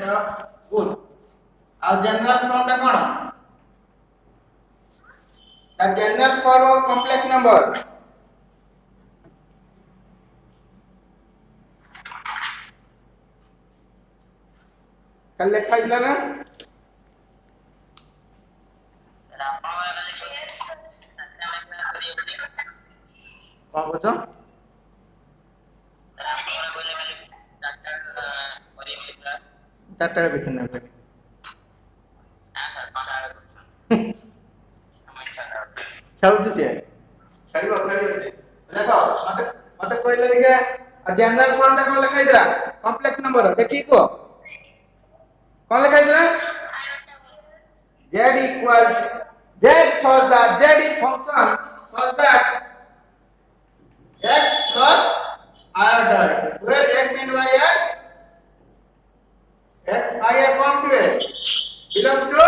Good आ general form टा कोन the general form of complex number कल लिखा इला ना कौन बोचो चारटा बेतन ना खेलुछु से खेलिबो से देखो मते कहले के जनरल फॉर्म टा कोन लिखा इला कॉम्प्लेक्स नंबर देखी को कौन लिखा इला z equal z such that z is function such that x plus I dot where x and y are x I are come to belongs to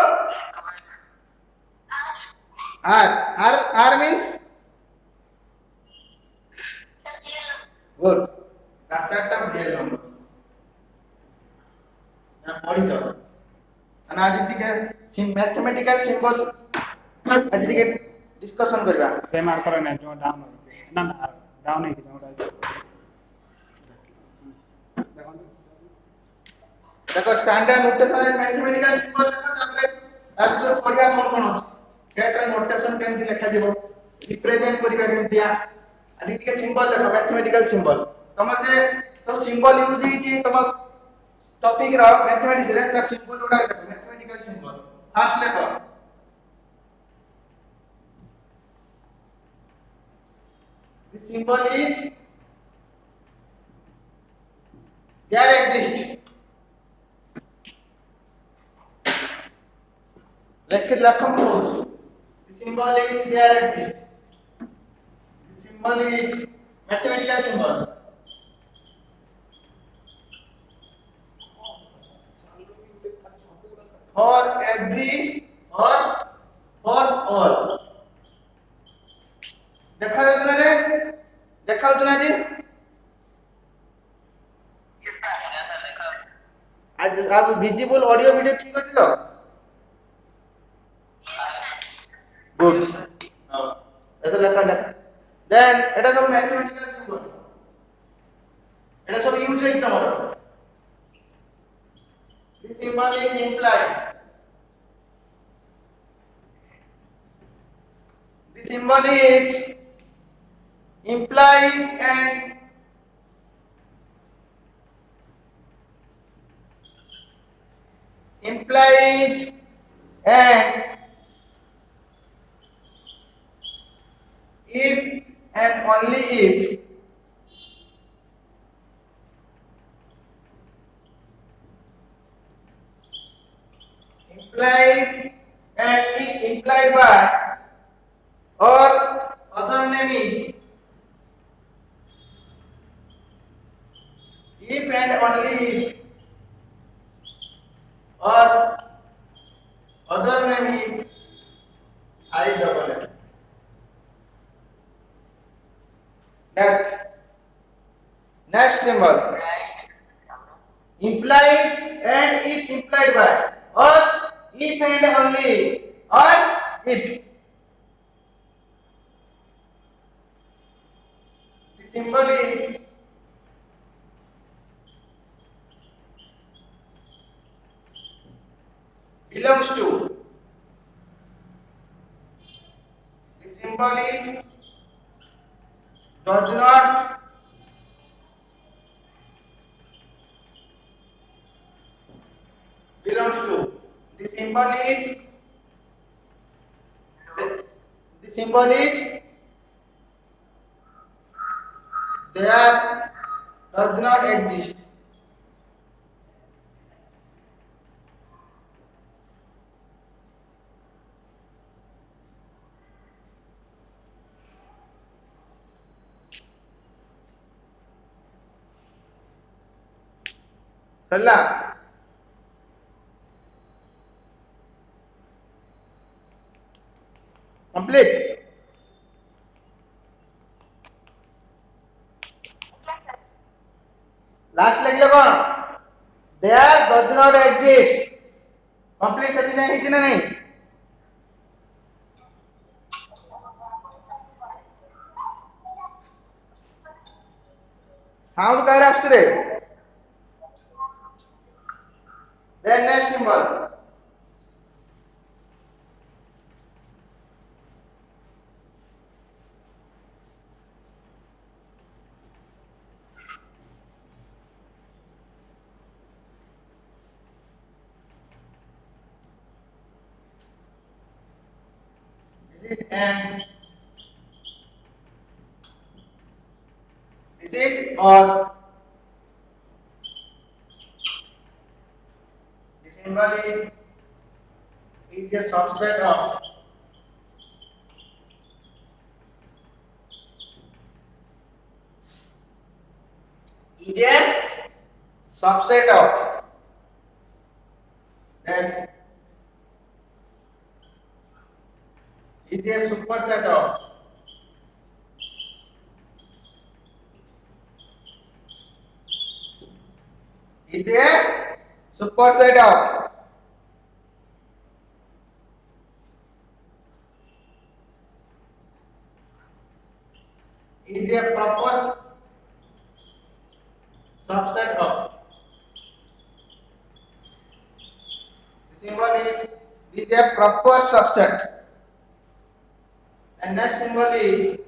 r means good the set of real numbers now what is order and आज टिके mathematical symbol आज टिके discussion करबा से mark करे ना जो down ना ना डाउन है जोटा देखो स्टैंडर्ड नोटेशन मैथमेटिकल सिंबल देखो तापर एब्सोल्यूट पढ़िया कोन सेट रे नोटेशन केमति लिखा जीवो रिप्रेजेंट करबा केमतिया आज टिके सिंबल देखो मैथमेटिकल सिंबल तमर जे सब सिंबल यूज ही जे तम टॉपिक रा मैथमेटिक्स रे का सिंबल उडा देखो मैथमेटिकल सिंबल फास्ट लिखो the symbol is there exist लखम the symbol is there exist the symbol is mathematical symbol for every or for all देखा जातना रे देखा जातना जी आज अब विजिबल ऑडियो वीडियो ठीक अछि तो गुड हां ऐसा लिखा ना देन एटा सब मैथमेटिकल सिंबल एटा सब यूज है तमरो this symbol is implied the symbol is implies and if and only if implied and if implied by or other name is if and only if or other name is I double N. Next symbol implied and if implied by or if and only or if the symbol is belongs to the symbol is does not belongs to the symbol is there does not exist Sarla complete last लगे कौन there does not exist. Complete सती जाए हिची ना नहीं. Sound काय असतो रे? Then next symbol. This is N. This is or. The symbol is a subset of. Is a subset of. Then is a superset of. Is a superset of. Is a proper subset of. The symbol is a proper subset. And next symbol is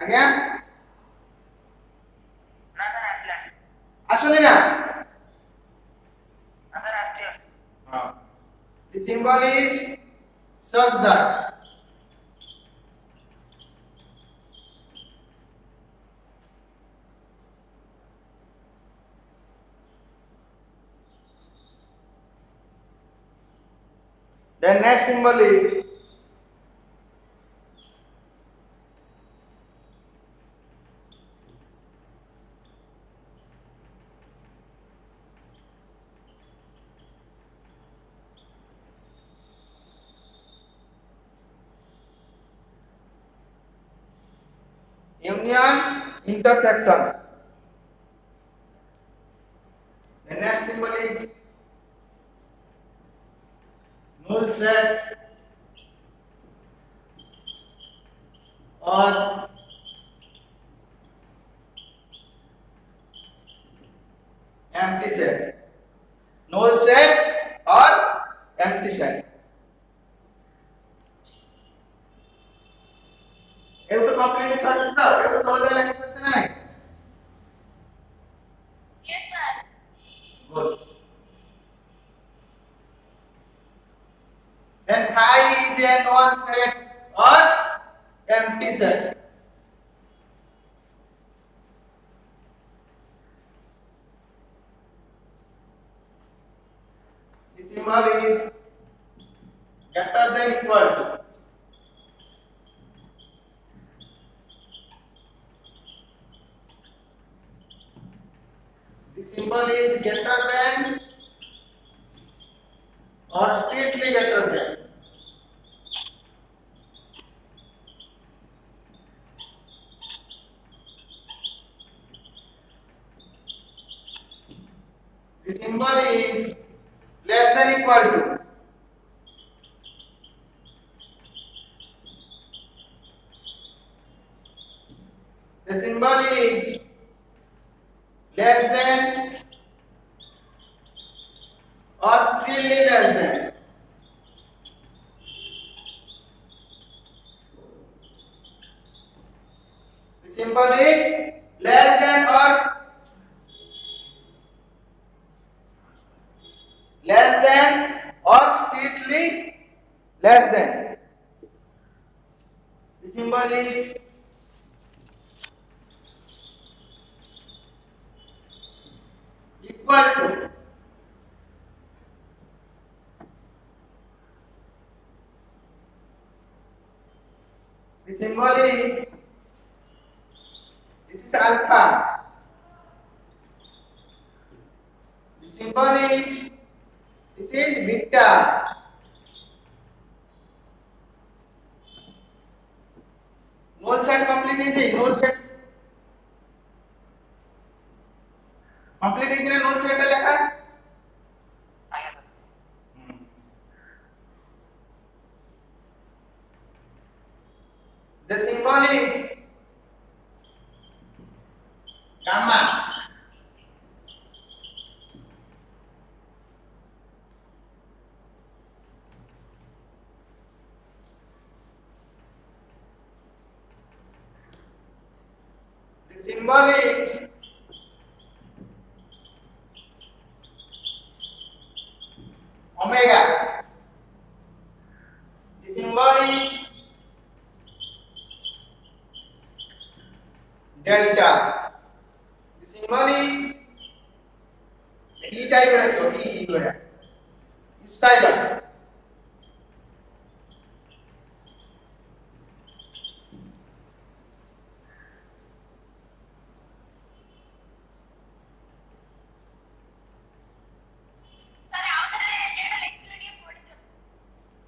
again. Asuni na. The symbol is such that. The next symbol is union intersection. The next symbol is null set or empty set. Null set or empty set. एवढं complete search दाव एवढं तोल द्यायला सत्य नाही. Good. Then phi is a null set or empty set. The symbol is greater than equal to. The symbol is greater than or strictly greater than. The symbol is less than equal to. The symbol is less than or strictly less than. The symbol is less than or strictly less than. The symbol is equal to. The symbol is, this is alpha. The symbol is, this is beta. Null set complete is null set. symbol is gamma. The symbol is omega. The symbol is delta. The symbol is E type रखो E वगैरह epsilon.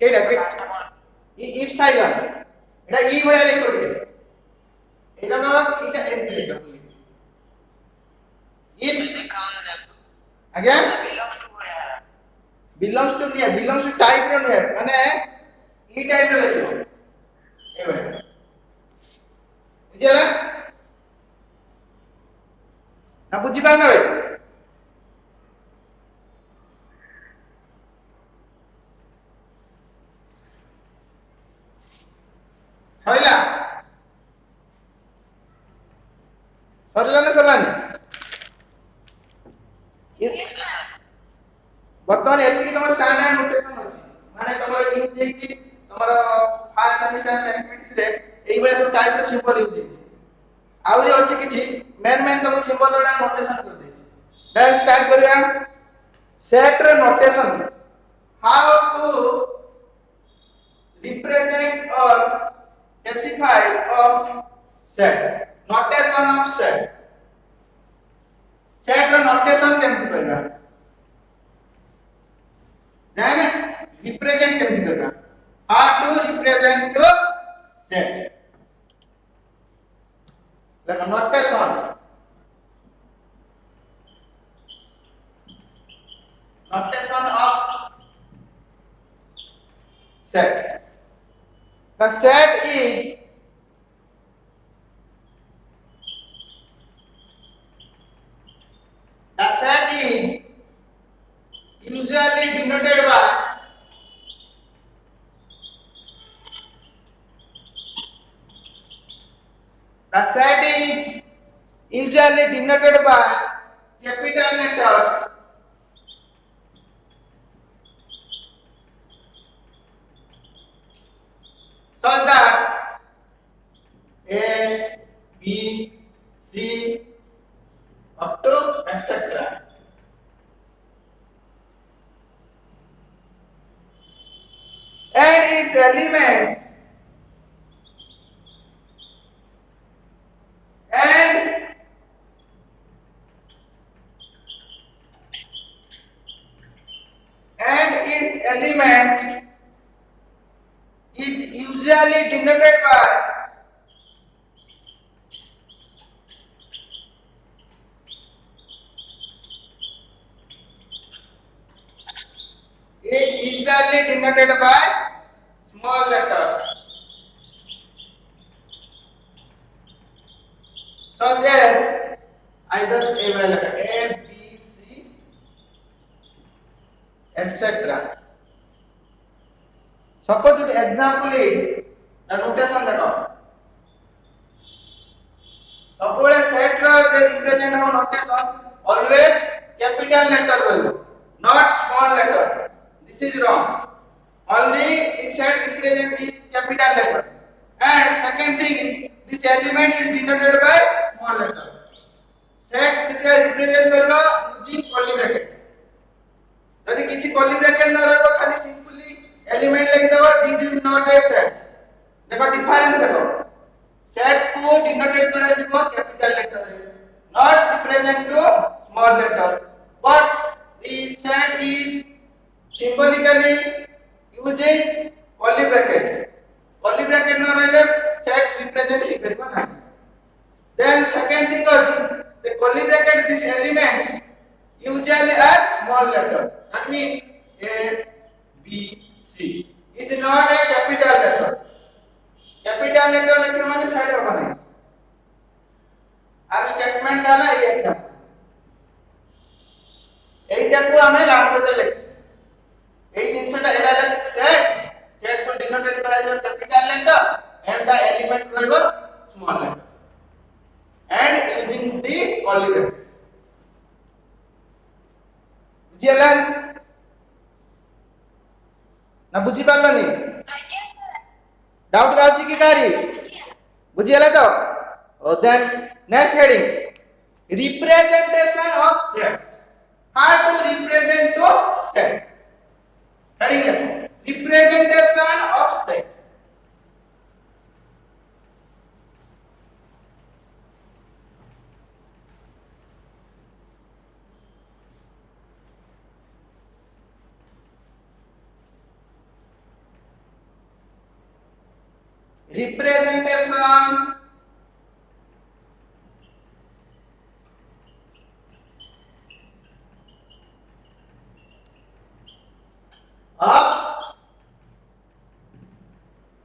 केटा epsilon एटा E वगैरह लिखो दिए एटा ना एटा एंती लिखो if again belongs to नहीं belongs to type रो नहीं माने E type रो लिखो ए वगैरह बुझिला ना बुझी पाना भाई सरिला सरिला ना सरिलानी बर्तमान एतिकी तमर स्टैंडर्ड नोटेशन अछि माने तमर यूज हेछि तमर फर्स्ट सेमिस्टर मैथमेटिक्स रे एई बेला सब टाइप रो सिंबल यूज हेछि आउरी अछि किछि मेन तमर सिंबल रो नोटेशन कर दे देन स्टार्ट करिया सेट रो नोटेशन हाउ टू रिप्रेजेंट और classify of set notation of set रो notation केमति करबा then represent केमति करबा how to represent to set like notation of set. The set is usually denoted by capital letters such that A, B, C up to etc. And its elements is usually denoted by small letters such as either A, B, C, etc. Suppose the example is the notation देखो suppose a set row the represent हो notation always capital letter value not small letter this is wrong only the set represent is capital letter and second thing this element is denoted by small letter set जते represent करबा using curly bracket यदि किछि curly bracket न रहबो खाली simply element लिख दबो this is not a set देखो डिफरेंस देखो set को denoted करा जिवो capital letter है not represent to small letter but the set is symbolically using curly bracket न रहले set represent लिख करबो ना then second thing is the curly bracket this element usually as small letter that means A, B, C. It is not a capital letter. Capital letter लिखे माने set होबा नहीं are statement आला ये exam एटा को हमें लैंग्वेज रे लिख एई जिंसटा एटा सेट सेट को डिनोटेट करा जाय capital letter and the element रहबो small letter and using the curly bracket बुझियला ना बुझी पारलनी डाउट गाउची की कारी बुझियला तो और then next heading representation of set how to represent to set heading देखो representation of set representation of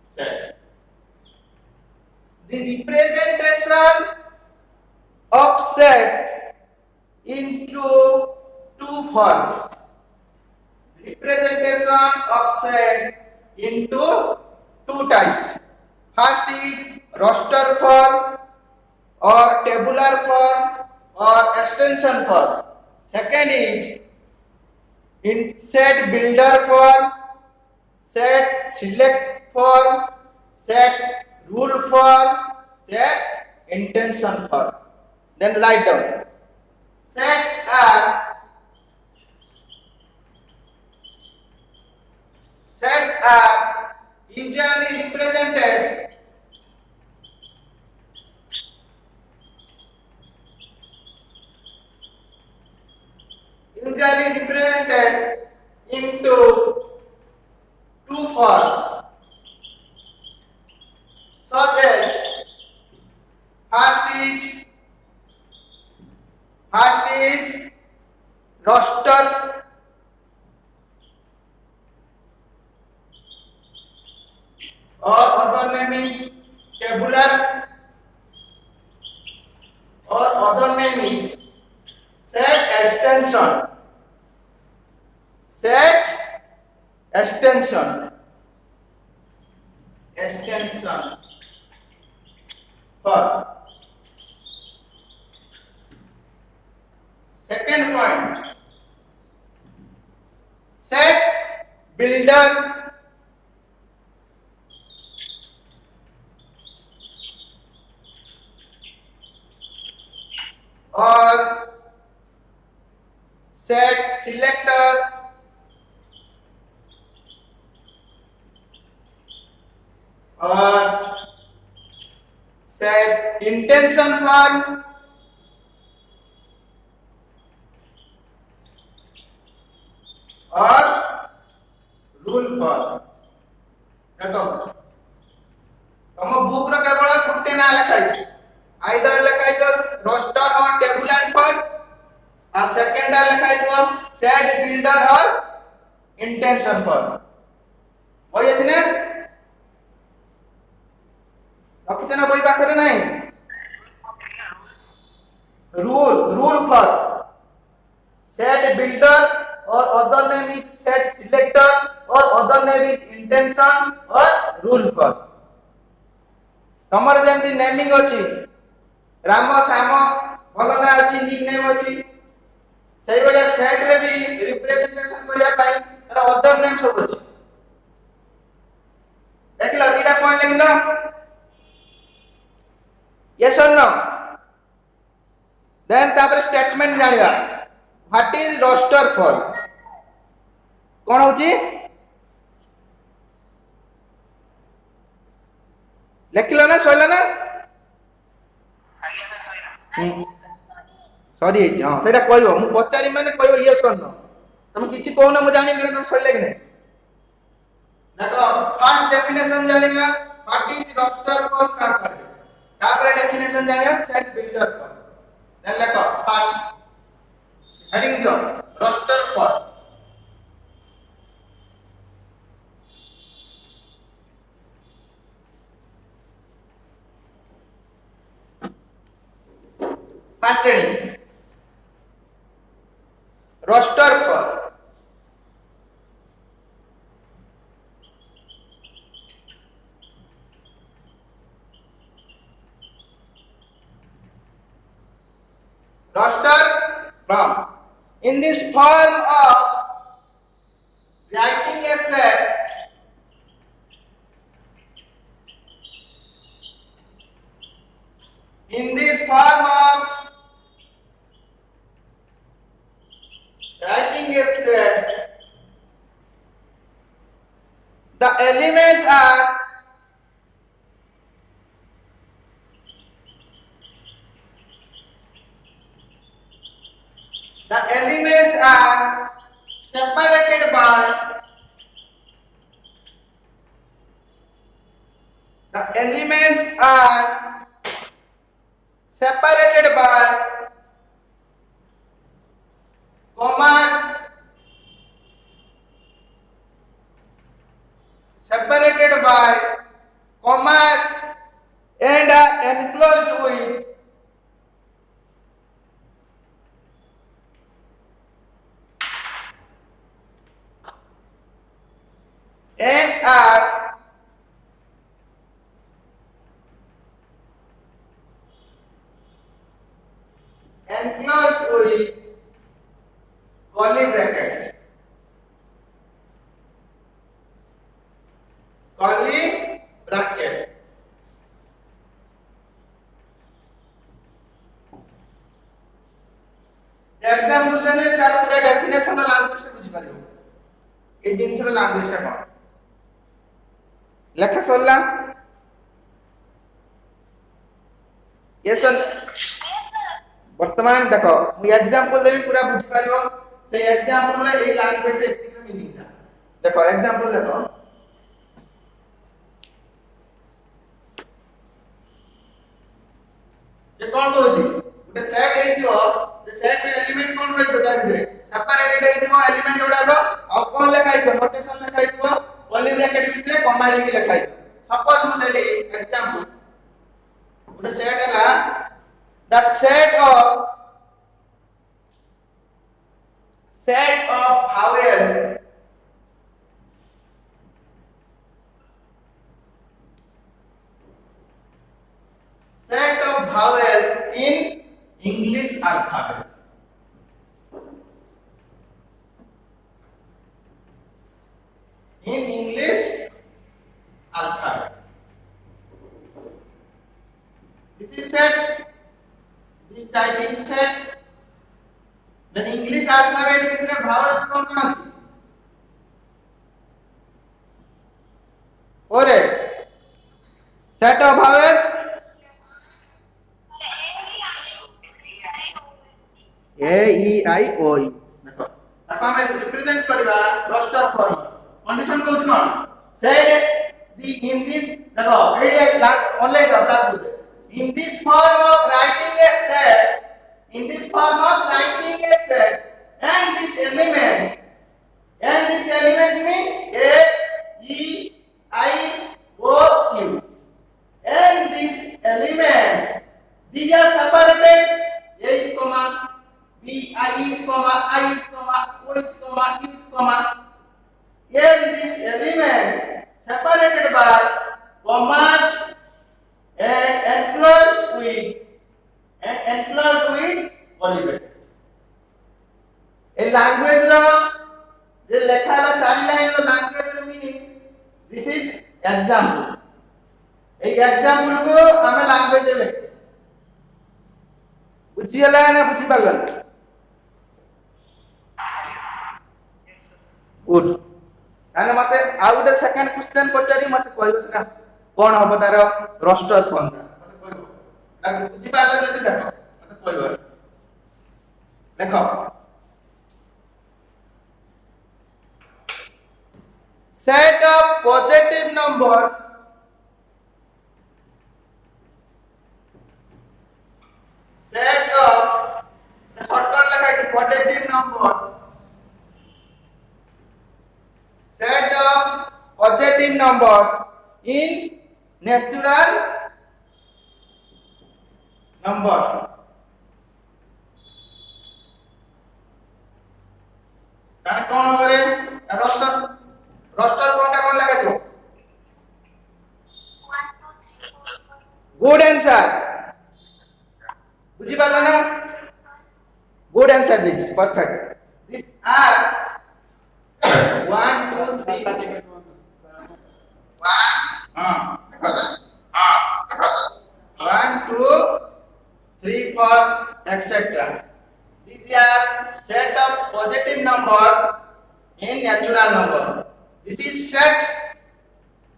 set the representation of set into two forms representation of set into two types first is roster form or tabular form or extension form second is in set builder form set select form set rule form set intention form then write down sets are usually represented into two forms such as first is roster or other name is tabular or other name is set extension form second point set builder or set selector or set intention form or rule form देखो तुम book रे केवल गुटे ना लिखाई either लिखाई तो roster और tabular form और सेकंड लिखाई तो सेट बिल्डर और इंटेंशन फॉर्म होय जने रखिते ना कोई पाखरे नहीं rule form set builder or other name is set selector or other name is intention or rule form तमर जेमती नेमिंग अछि राम श्याम भल ना अछि निक नेम अछि सही बले सेट रे भी रिप्रेजेंटेशन करिया पाई तर अदर नेम सब अछि देखला दीटा पॉइंट लिखलो यस और नो देन तापर स्टेटमेंट जानिबा व्हाट इज रोस्टर फॉर्म कोन होची लिखलो ना सोइला ना सॉरी हां सेटा कहयो मु पचारी माने कहयो यस और नो तुम किछि कहना मु जानि मेरे तुम सोइले कि नै देखो फर्स्ट डेफिनेशन जानिबा व्हाट इज रोस्टर फॉर्म का करे तापर डेफिनेशन जानिबा सेट बिल्डर फॉर्म देन देखो फर्स्ट हेडिंग दो roster form First heading. Roster for from. In this form of writing a set, in this form of writing a set, the elements are separated by commas, and are enclosed with curly brackets. Example देने तार पूरा definition language टा बुझि पारियो ए जिंस language टा कोन लेखा सरला येसन वर्तमान देखो मु एग्जांपल देबी पूरा बुझि पारियो से एग्जांपल रे ए लैंग्वेज एक्टिव मीनिंग टा देखो एग्जांपल देखो से कोन कहउची गुटे सेट हेतियो the set element कोन रहितो ता भितरे सेपरेटेड हेतिबो एलिमेंट उडालो आ कोन लेखाइतो नोटेशन लेखाइतो कर्ली ब्रैकेट भितरे कॉमा लेके लेखाइतो सपोज मु देली एग्जांपल गुटे सेट हला the set of vowels in English alphabet. In English alphabet. This is set. This type is set. Then English alphabet with the vowels कौन कौन है? और set of vowels A E I O U देखो ताका में represent करबा roster form condition कोन कोन said the in this देखो A only the black in this form of writing a set and these elements means A E I O U and these elements these are separated A is comma B I is comma I is comma O is comma E is comma and these elements separated by commas and enclosed with curly brackets. A language ro je lekha la 4 line ro language ro meaning this is example. A example को हमें language रे लिखते बुझियला ना बुझि पालन good काने मते आ गुटे second question पचारी मते कहबो सेटा कोन हबो तार रोस्टर फॉर्म मते कहबो ना बुझि पालन जति देखो मते कहबो देखो set of positive numbers set of shortcut लिखा है positive numbers set of positive numbers in natural numbers ତାହେଲେ କଣ ହବ ରେ ରୋଷ୍ଟର ରୋଷ୍ଟର କୋনটা কোন লেখা দিব গুড आंसर বুঝি পারলা না good answer this perfect this are 1 2 3 हां हां 1 2 3 4 etc these are set of positive numbers in natural number this is set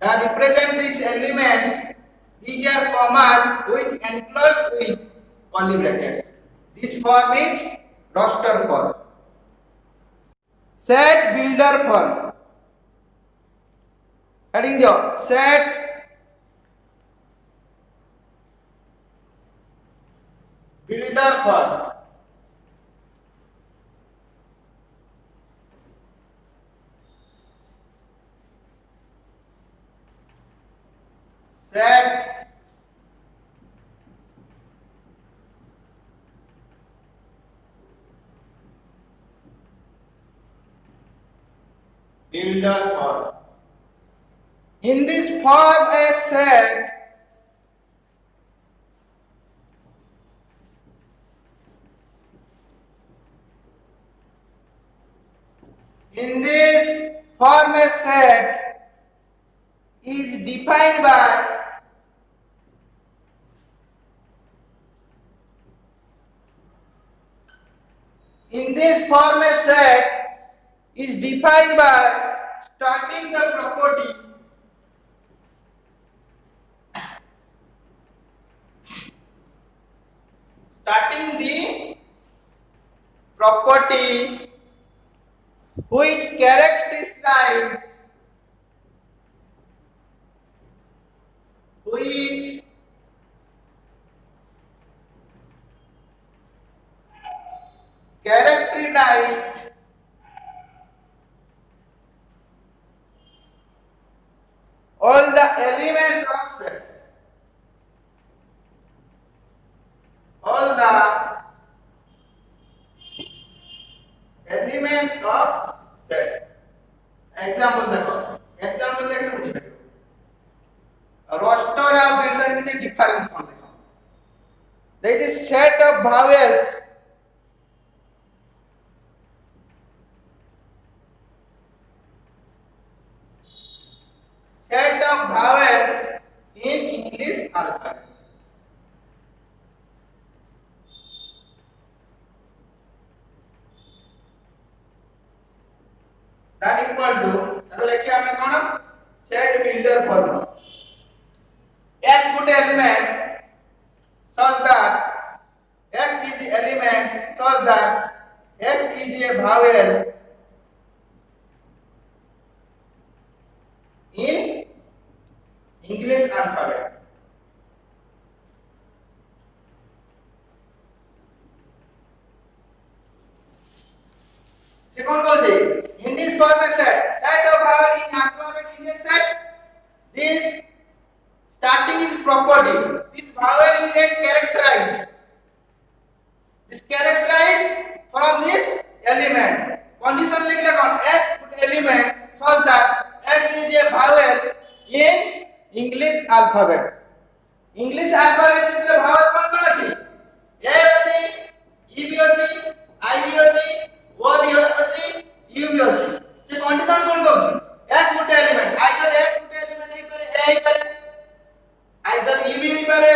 that represent these elements these are commas with enclosed with curly brackets this form is roster form set builder form heading the set builder form set builder form in this form a set in this form a set is defined by in this form a set is defined by starting the property which characterize all the elements of set. All the elements of set. Example देखो. Example देखने मुझे देखो. Roster और builder के difference कौन देखो? There is a set of vowels. Set of vowels in English alphabet. That equal to तो लिखिए हमें कौन set builder formula. X put element such that X is the element such that X is a vowel in English alphabet. Second goes in this format set of vowel in alphabet is a set. This starting is property. This vowel is a characterized. This characterized from this element. Condition लिख ले कौन X put element such that X is a vowel in English alphabet. English alphabet ଭିତରେ vowel କଣ କଣ ଅଛି? A ଅଛି, E ବି ଅଛି, I ବି ଅଛି, O ବି ଅଛି, U ବି ଅଛି. ସେ condition କଣ କହୁଛି? X put element either X put element ହେଇପାରେ A ହେଇପାରେ either E भी ହେଇପାରେ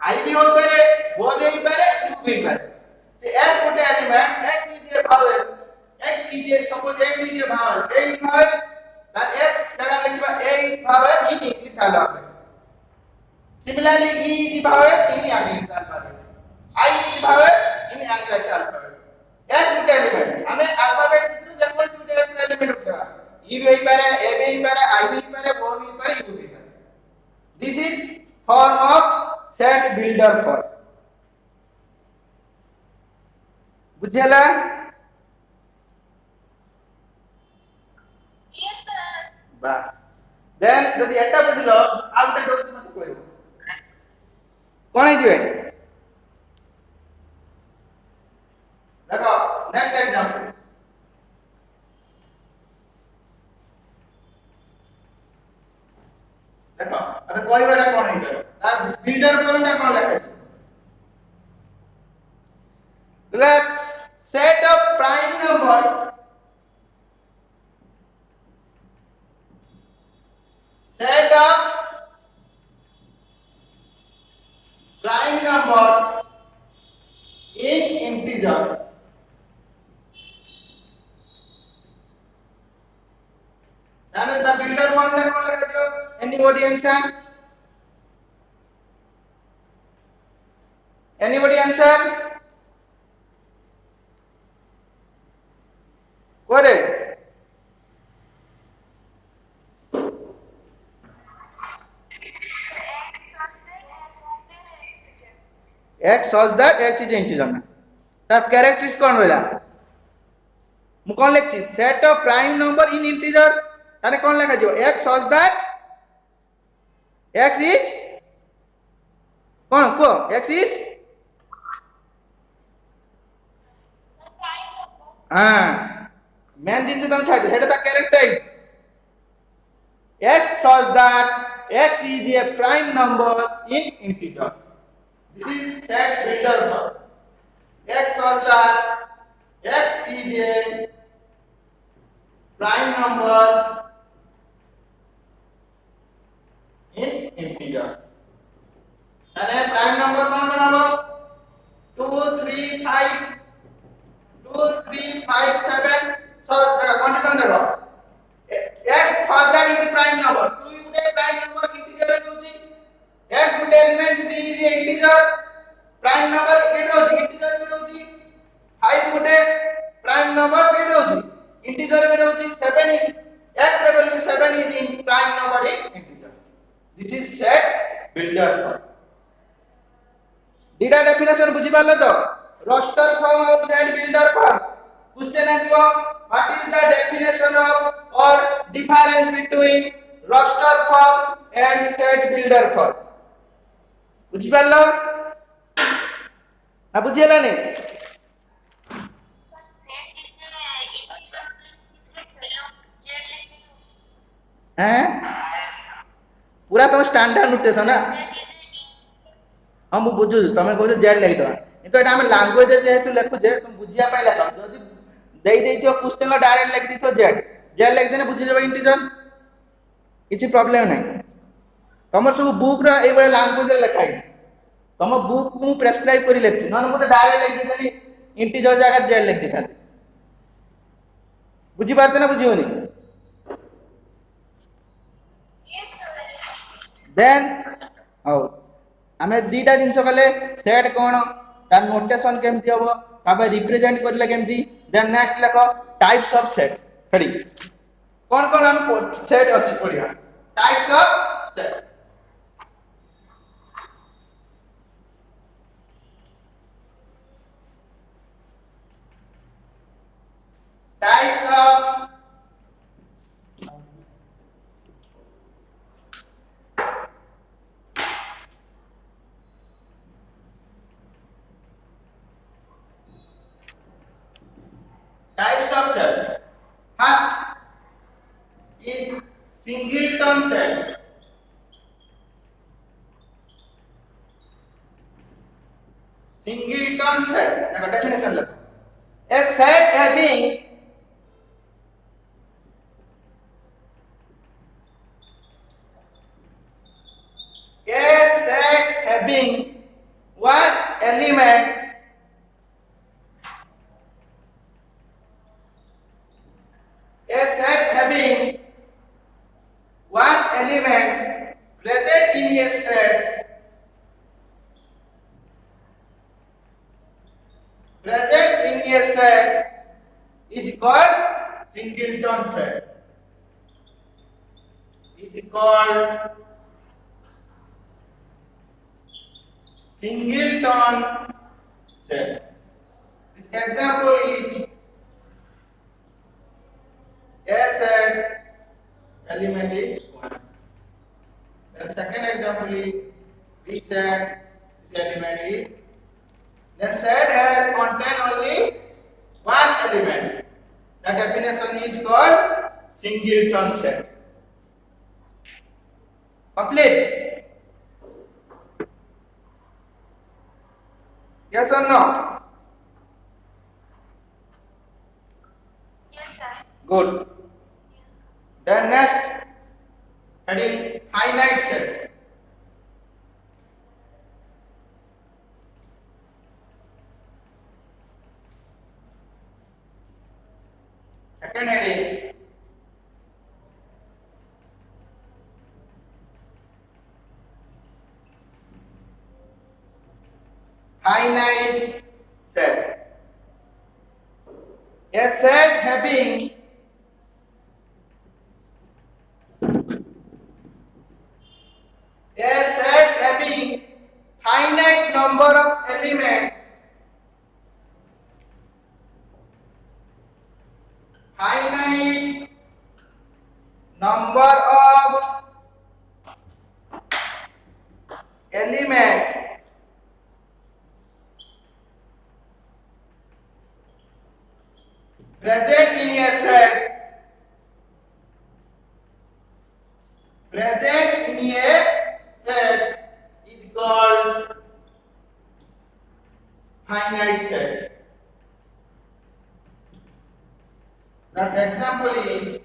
I भी ହେଇପାରେ O भी ହେଇପାରେ U भी ହେଇପାରେ. ସେ X put element X is a vowel X is a suppose X is a vowel A is vowel that X जगह लिखिबा A is vowel in English alphabet. Similarly E is vowel in English alphabet. I is vowel in English alphabet. X put element हमें alphabet ଭିତରେ ଯେକୌଣସି ଗୋଟେ X element ଉଠେଇବା E ବି ହେଇପାରେ A ବି ହେଇପାରେ I ବି ହେଇପାରେ O ବି ହେଇପାରେ U ବି ହେଇପାରେ. This is form of set builder form. बुझेला बस देन যদি এটা বুঝলো আউটে দউছি মতে কইব কোন হইছে দেখো নেক্সট एग्जांपल କରନ୍ତି କଣ ଲେଖେ? Let's set of prime numbers. Set of prime numbers in integers. That is the builder one that all like anybody answer? Anybody answer? Correct. X such that X is integer ना तार characteristics कौन होइला मु कौन लिखछि set of prime number in integers ताने कौन लिखा जो X such that X is कौन को X is हाँ मेन जिन तुम छाड़ head the characteristic X such that X is a prime number in integers. This is set builder for X such that X is a prime number in integers. And a prime number कौन बनाओ? 2, 3, 5, 2, 3, 5, 7. So the condition देखो. X such that is a prime number. 2 is a prime number integer होती. X would element 3 is a integer. Prime number केट होती integer केट होती 5 would prime number केट होती integer केट होती 7 is X level 7 is in prime number in integer. This is set builder for. Data definition बुझी पालो तो roster form of set builder for. Question आसीबो what is the definition of or difference between roster form and set builder for? बुझी पालो ना बुझिएला नहीं हैं पूरा तो स्टैंडर्ड नोटेशन ना हम बुझु तमे कहू जेड लिखि दवा तो एटा हम लैंग्वेज जेहेतु लिखु जे तुम बुझिया पाइ लिख जदी देई देई जो क्वेश्चन डायरेक्ट लिख दी तो जेड जेड लिख देने बुझि जेबा इंटीजर किछि प्रॉब्लम नहीं तमर सब बुक रा ए बे लैंग्वेज लिखाई तम बुक को प्रेस्क्राइब करी लिखि न मते डायरेक्ट लिख देतनी इंटीजर जगह जेड लिख देथाती बुझि पारते ना बुझियोनी देन औ आमे दीटा जिंस कले सेट कोन तार नोटेशन केमती हबो ताबे रिप्रेजेंट करले केमती देन नेक्स्ट लिखो टाइप्स ऑफ सेट खड़ी कोन कोन हम सेट अछि पढिया types of set types of types of sets. First is singleton set. Singleton set. देखो definition low. A set having one element present in a set is called singleton set. Is called singleton set. This example is a set element is 1. Then second example is B set, this element is. Then set has contain only one element. The definition is called singleton set. Complete. Yes or no? Yes, sir. Good. Yes. Then next heading finite set. Second heading finite set. A set having finite number of elements, finite number of element present in a set, present in a set is called finite set. The example is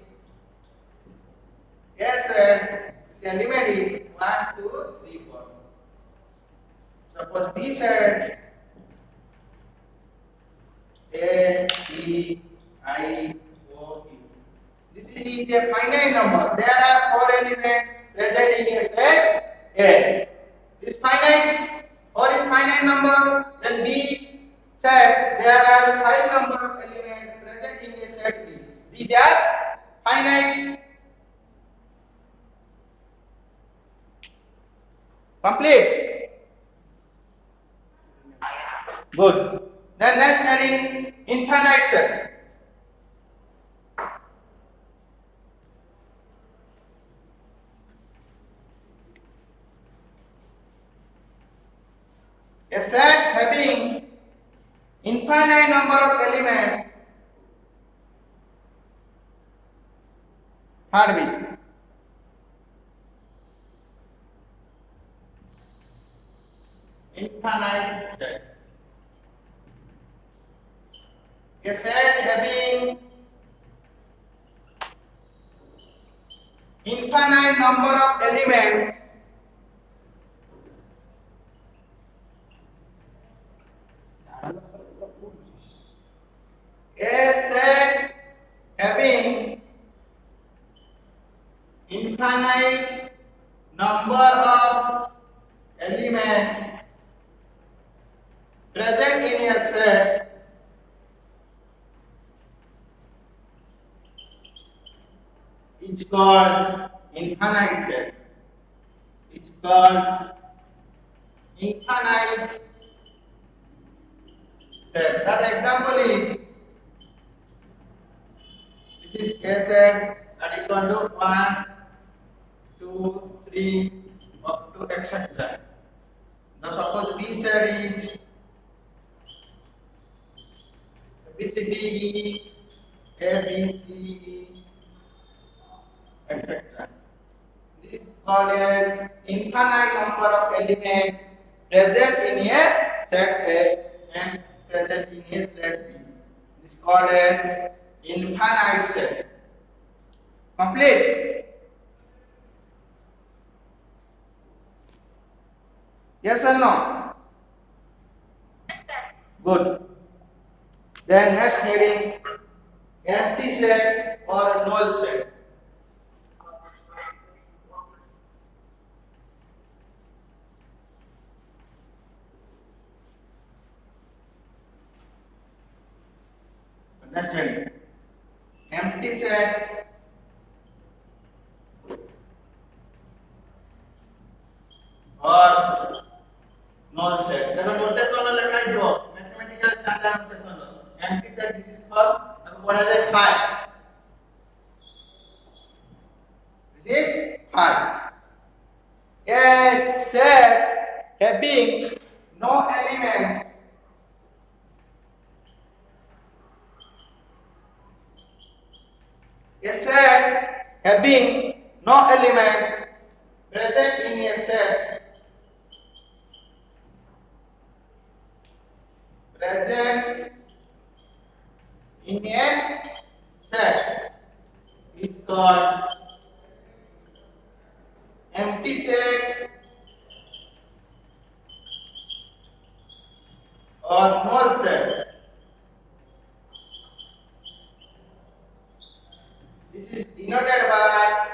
a set, its element is 1, 2, 3, 4. Suppose B set A, E, I, O, E. This is a finite number. There are 4 elements present in a set A. This finite or is finite number. Then B set there are 5 number of elements present in a set B. These are finite. Complete. Good. Then next heading infinite set. A set having infinite number of elements. Third B. Infinite set. A set having infinite number of elements a set having infinite number of elements present in a set is called infinite set. It's called infinite set. That example is this is a set that is equal to 1, 2, 3 up to etc. Now suppose B set is B C D E A B C E etc. This is called as infinite number of elements present in a set A and present in a set B. This is called as infinite set. Complete? Yes or no? Yes, sir. Good. Then next heading empty set or null set. Next heading empty set or null set. देखो notation में लिखा है जो mathematical standard notation empty set this is called अब पढ़ा जाए phi. This is phi. A set having no elements a set having no element present in a set or null set. This is denoted by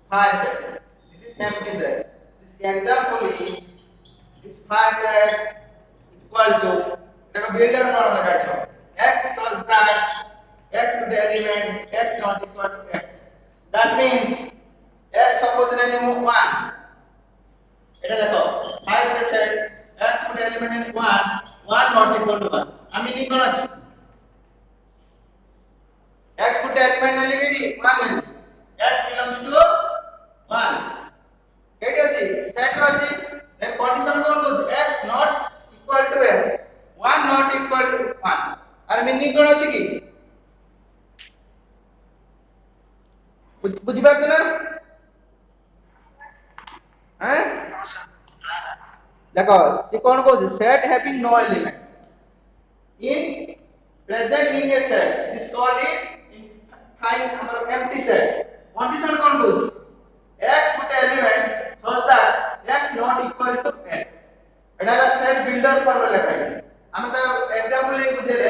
phi set. This is empty set. This example is this phi set equal to like a builder form like x such that x to the element x not equal to x. That means x suppose in any 1. এটা দেখো 5 তে set x to the element in 1 1 not equal to 1. আমি নি কোন আছে x to the element না লিখে দি 1 নেই x belongs to 1. এটি আছে সেট আছে then condition কোন কইছে x not equal to x 1 not equal to 1 আর মিনি কোন আছে কি বুঝি পাচ্ছ না হ্যাঁ দেখো সে কোন কইছে set having no element in present in a set this call is find our empty set condition কোন কইছে x put element such that x not equal to x এটা হলো সেট বিল্ডার ফর্মুলা লেখা আছে আমি তো एग्जांपल ले বুঝেলে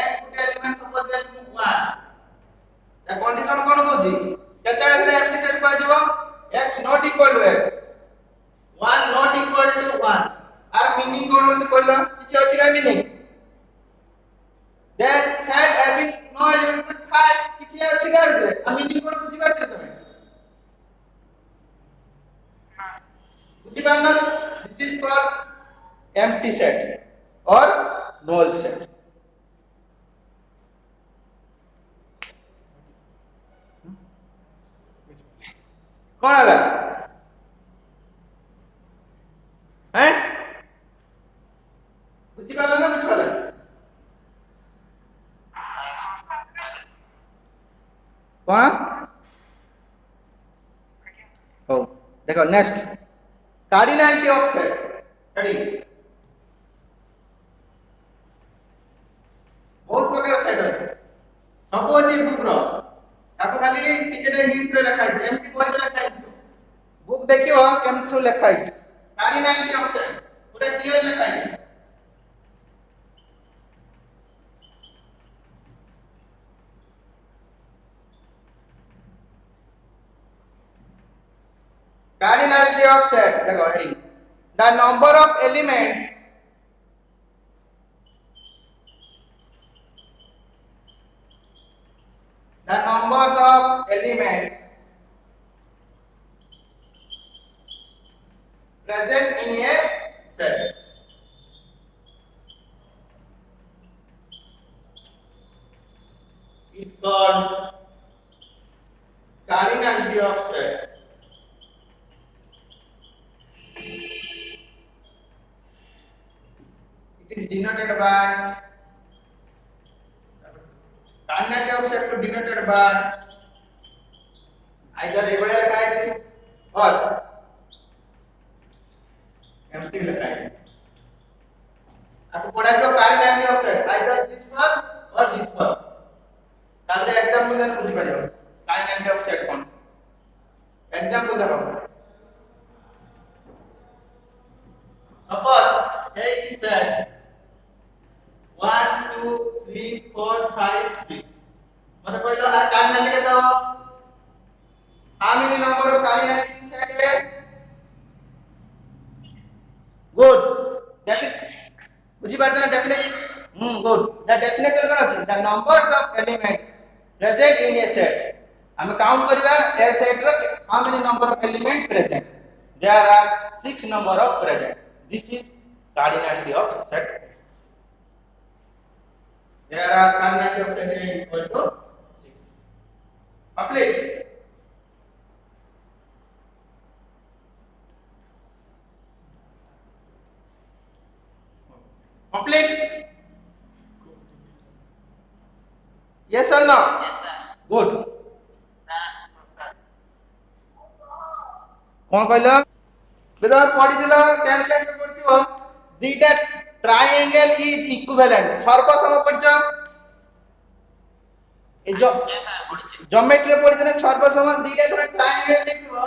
x put element suppose 1 the condition কোন কইছে কেতে empty set পাইব x not equal to x 1 not equal to 1 আর মিনিং কোন হচ্ছে কইলো কিছু আছে না meaning then set having no element 5 কিছু আছে না আমি মিনিং কোন বুঝি পাচ্ছ তুমি বুঝি পান না this is for empty set or null set কোন হলো হ্যাঁ বুঝি পারলে না বুঝি পারলে কোন ও দেখো next cardinality of set ready बहुत प्रकार सेट আছে সপোজ এই বুক র তাকো খালি টিকেটে হিন্টস রে লেখা আছে এমতি বই লেখা আছে বুক দেখিও কেমতি লেখা আছে cardinality of set পুরো ক্লিয়ার লেখা আছে cardinality of set देखो heading the number of elements the numbers of elements present in a set is called cardinality of set. It is denoted by cardinality of set to denoted by either regular type or empty type. आपको पढ़ा जो cardinality of set either this one or this one. ताकि example देना पूछ पाओ cardinality of set कौन example देखो suppose A is set 1 2 3 4 5 6 मतलब कोई लो cardinality के तो how many number of cardinality in set है good that is बुझी बात ना definition good the definition कौन है the numbers of element present in a set हम काउंट करिबा a set रो how many number of element present there are 6 number of present this is cardinality of set there are cardinality of set A equal to 6 complete complete yes or no good कौन कहलो बेटा पढ़ी दिलो calculation करथियो दुईटा triangle is equivalent सर्वसम पढ़छो ए जो geometry पढ़िछने सर्वसम दुईटा धर triangle देखिबो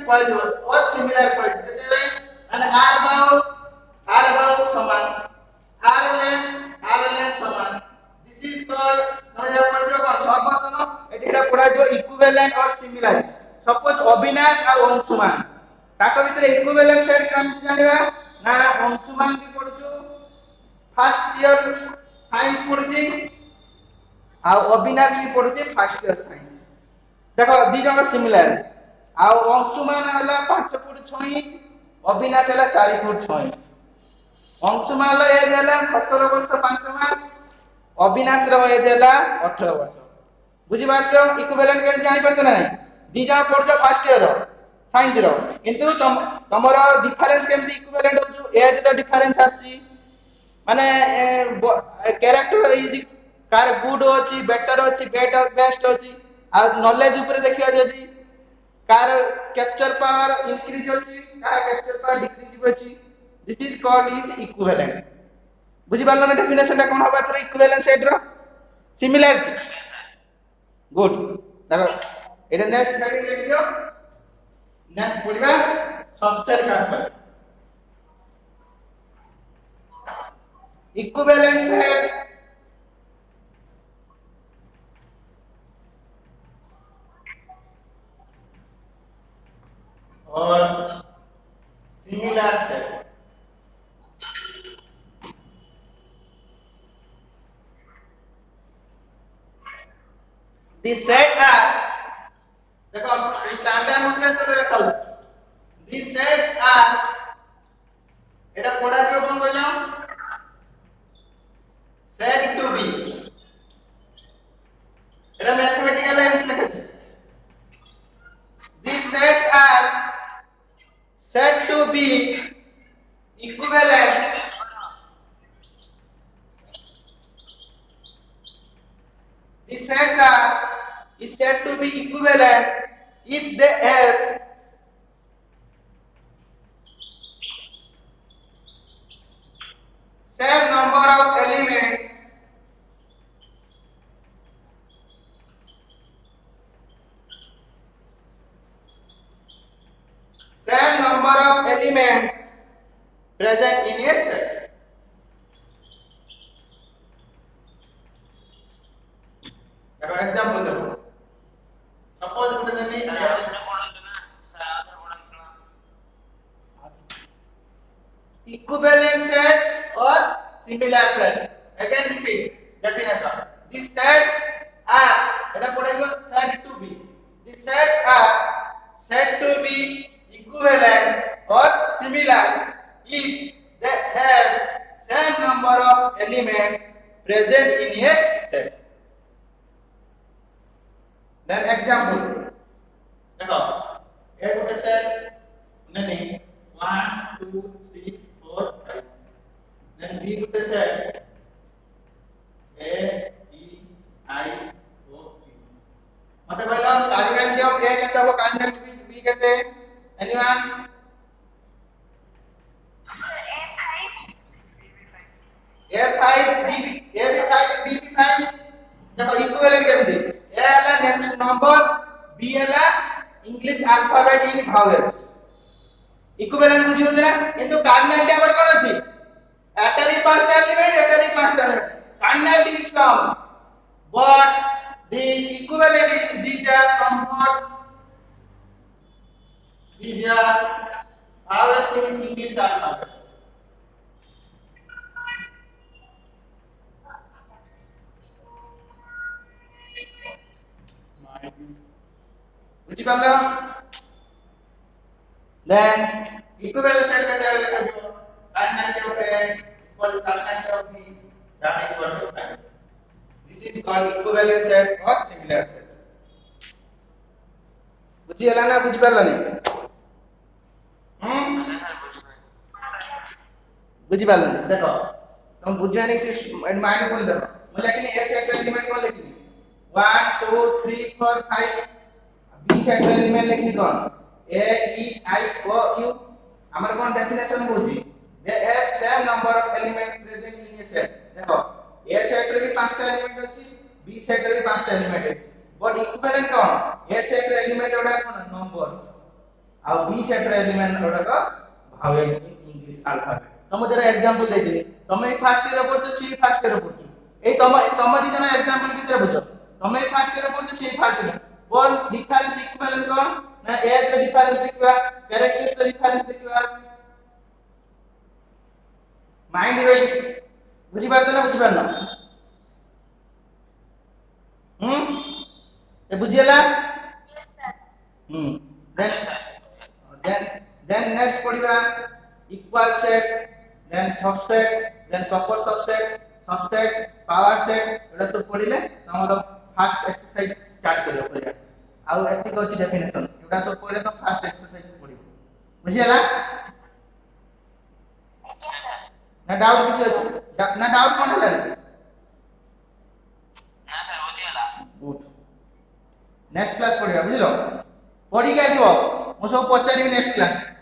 କୁହାଯିବ or similar କୁହାଯିବ କେତେବେଳେ ମାନେ r above ସମାନ r length ସମାନ this is called ତମେ ଯାହା ପଢିଯିବ କଣ ସହବାସନ ଏଠି ଏଟା ପଢାଯିବ equivalent or similar suppose Abinash ଆଉ ଅଂଶୁମାନ ତାଙ୍କ ଭିତରେ equivalent set କେମିତି ଜାଣିବା ନା ଅଂଶୁମାନ ବି ପଢୁଛୁ ଫାର୍ଷ୍ଟ ଇୟର ସାଇନ୍ସ ପଢୁଛି ଆଉ ଅବିନାଶ ବି ପଢୁଛି ଫାର୍ଷ୍ଟ ଇୟର ସାଇନ୍ସ ଦେଖ ଦି ଜଣ ସିମିଲାର ଆଉ ଅଂଶୁମାନ ହେଲା 5 ଫୁଟ 6 ଇଞ୍ଚ ଅବିନାଶ ହେଲା 4 ଫୁଟ 6 ଇଞ୍ଚ ଅଂଶୁମାନ ଏଜ ହେଲା 17 ବର୍ଷ 5 ମାସ ଅବିନାଶ ର ଏଜ ହେଲା 18 ବର୍ଷ ବୁଝି ପାରୁଛ ଇକ୍विवेलेंट କେମିତି ଜାଣି ପାରୁଛ ନା ଦି ଜଣ ପଢୁଛ ଫାର୍ଷ୍ଟ ଇୟର ସାଇନ୍ସ ର କିନ୍ତୁ ତମର ଡିଫରେନ୍ସ କେମିତି ଇକ୍विवेलेंट ହଉଛି ଏଜ ର ଡିଫରେନ୍ସ ଆସିଛି ମାନେ କ୍ୟାରେକ୍ଟର ଇଜ कार गुड अछि बेटर अछि बेस्ट अछि आ नॉलेज ऊपर देखियो जदी कार कैप्चर पावर इंक्रीज अछि कार कैप्चर पावर डिक्रीज अछि this is called is equivalent बुझी पारलो ना डेफिनेशन ता कोन होबा तर इक्विवेलेंट सेट रो सिमिलरिटी गुड देखो एटा नेक्स्ट हेडिंग लिख दियो नेक्स्ट पढिबा सबसेट काट इक्विवेलेंट सेट और similar set the set are देखो स्टैंडर्ड नोटेशन रे लिखाउ the sets are एटा पढा दियो कोन कहलो said to be Etah mathematical एमती लिखा these sets are said to be equivalent these sets are is said to be equivalent if they have same number of elements present in a set देखो example देखो suppose बोले देनी equivalent set or similar set again repeat definition these sets are eta पढ़ाइबो said to be these sets are said to be equivalent or similar if they have same number of elements present in a set then example देखो एक गोटे set नहीं 1 2 3 4 5 then b गोटे set a e i o u मतलब कहलो cardinal of a केते हो cardinal b केते एनीवन A5 B5 B5 देखो इक्विवेलेंट केमती A हला नंबर B हला English alphabet in vowels equivalent बुझी होतला किंतु कार्डिनल टे हमर कोन अछि एटरी पांचटा एलिमेंट एटरी पांचटा cardinal is same but the equivalent is these are composed these are vowels in English alphabet बुझी पालो then equivalent set का क्या लिखा जो cardinal of A equal to cardinal of B that equal to 5 this is called equivalent set or similar set बुझी हला ना बुझी पालो नहीं बुझी पालो देखो तुम बुझाने की माइंड खोल दो मैं लेकिन A सेट एलिमेंट कौन लिखनी 1 2 3 4 5 B सेट एलिमेंट लिखनी कौन A E I O U हमर कौन डेफिनेशन होची they have same number of elements present in a set देखो A सेट रे भी पांचटा एलिमेंट अछि B सेट रे भी पांचटा एलिमेंट अछि बट इक्विवेलेंट कौन A सेट रे एलिमेंट ओडा कौन नंबर्स ଆଉ B set ର element ଗୁଡାକ vowel in English alphabet ତମ ଜରା एग्जांपल ଦେଇଛି ତମେ ଫାର୍ଷ୍ଟ ଇୟର ପଢୁଛ ସି ଫାର୍ଷ୍ଟ ଇୟର ପଢୁଛ ଏଇ ତମ ଦି ଜଣ एग्जांपल ଭିତରେ ବୁଝ ତମେ ଫାର୍ଷ୍ଟ ଇୟର ପଢୁଛ ସି ଫାର୍ଷ୍ଟ ଇୟର কোন ডিফারেন্স ইকুইভ্যালেন্ট কোন না এজ ର ডিফারেন্স ଦେଖିବା ক্যারেক্টারিস্টিক্স ର ডিফারেন্স ଦେଖିବା माइंड রেডি বুঝি পারছ না বুঝি পারনা ए बुझियला then next पढिबा equal set then subset then proper subset power set एटा सब पढिले हमर फर्स्ट एक्सरसाइज स्टार्ट करियो करिया आ एतिक अछि डेफिनेशन एटा सब पढले तो फर्स्ट एक्सरसाइज पढिबो बुझियला ना डाउट किछ अछि ना डाउट कोन हला ना सर बुझियला गुड नेक्स्ट क्लास पढिबा बुझिलो पढि के आइबो मो सब पचारि नेक्स्ट क्लास